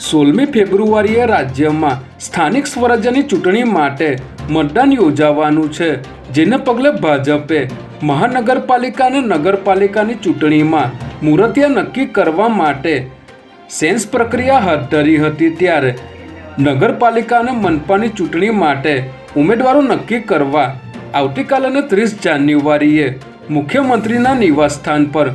16મી ફેબ્રુઆરીએ રાજ્યમાં સ્થાનિક સ્વરાજ્યની ચૂંટણી માટે મતદાન યોજાવાનું છે, જેને પગલે ભાજપે મહાનગરપાલિકા અને નગરપાલિકાની ચૂંટણીમાં મુહૂર્તિયા નક્કી કરવા માટે સેન્સ પ્રક્રિયા હાથ ધરી હતી। ત્યારે નગરપાલિકા અને મનપાની ચૂંટણી માટે ઉમેદવારો નક્કી કરવા આવતીકાલે અને 30 જાન્યુઆરીએ મુખ્યમંત્રીના નિવાસસ્થાન પર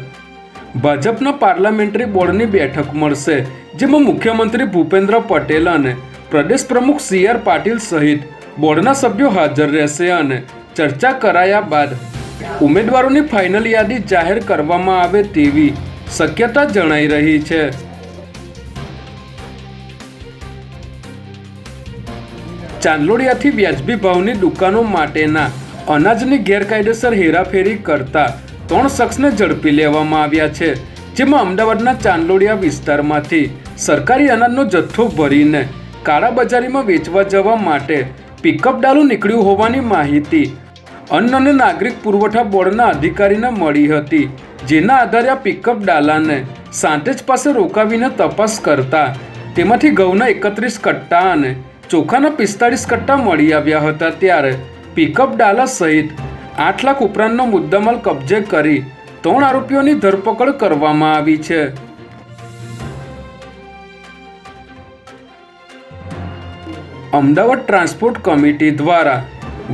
ભાજપના પાર્લામેન્ટરી બોર્ડની બેઠક મળશે, જેમાં મુખ્યમંત્રી ભૂપેન્દ્ર પટેલ અને પ્રદેશ પ્રમુખ CR પાટીલ સહિત બોર્ડના સભ્યો હાજર રહેશે અને ચર્ચા કરાયા બાદ ઉમેદવારોની ફાઇનલ યાદી જાહેર કરવામાં આવે તેવી શક્યતા જણાઈ રહી છે। ચાંદલોડિયાથી વ્યાજબી ભાવની દુકાનો માટેના અનાજની ગેરકાયદેસર હેરાફેરી કરતા 3 શખ્સને ઝડપી લેવામાં આવ્યા છે, જેમાં અમદાવાદના ચાંદલોડિયા વિસ્તારમાંથી સરકારી અનાજનો જથ્થો ભરીને કાળાબજારીમાં વેચવા જવા માટે પિકઅપ ડાલું નીકળ્યું હોવાની માહિતી અન્ન અને નાગરિક પુરવઠા બોર્ડના અધિકારીને મળી હતી, જેના આધારે આ પિકઅપ ડાલાને સાંતેજ પાસે રોકાવીને તપાસ કરતા તેમાંથી ઘઉંના 31 કટ્ટા અને ચોખાના 45 કટ્ટા મળી આવ્યા હતા। ત્યારે પિકઅપ ડાલા સહિત 8 લાખ ઉપરાંતનો મુદ્દામાલ કબજે કરી 3 આરોપીઓની ધરપકડ કરવામાં આવી છે। અમદાવાદ ટ્રાન્સપોર્ટ કમિટી દ્વારા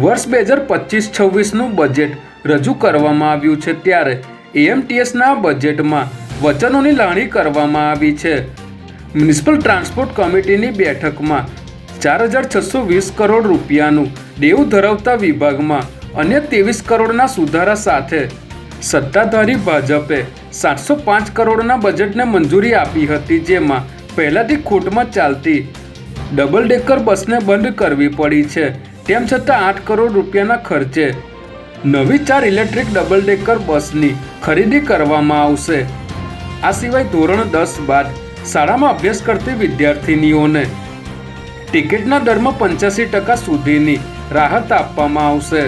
વર્ષ 2025-26નું બજેટ રજૂ કરવામાં આવ્યું છે। ત્યારે AMTSના બજેટમાં વચનોની લાણી કરવામાં આવી છે। મ્યુનિસિપલ ટ્રાન્સપોર્ટ કમિટીની બેઠકમાં 4620 કરોડ રૂપિયાનું દેવું ધરાવતા વિભાગમાં અન્ય 23 કરોડના સુધારા સાથે સત્તાધારી ભાજપે 705 કરોડના બજેટને મંજૂરી આપી હતી, જેમાં પહેલાથી ખોટમાં ચાલતી ડબલ ડેકર બસને બંધ કરવી પડી છે। તેમ છતાં 8 કરોડ રૂપિયાના ખર્ચે નવી 4 ઇલેક્ટ્રિક ડબલ ડેકર બસની ખરીદી કરવામાં આવશે। આ સિવાય ધોરણ 10 બાદ શાળામાં અભ્યાસ કરતી વિદ્યાર્થીનીઓને ટિકિટના દરમાં 85% સુધીની રાહત આપવામાં આવશે।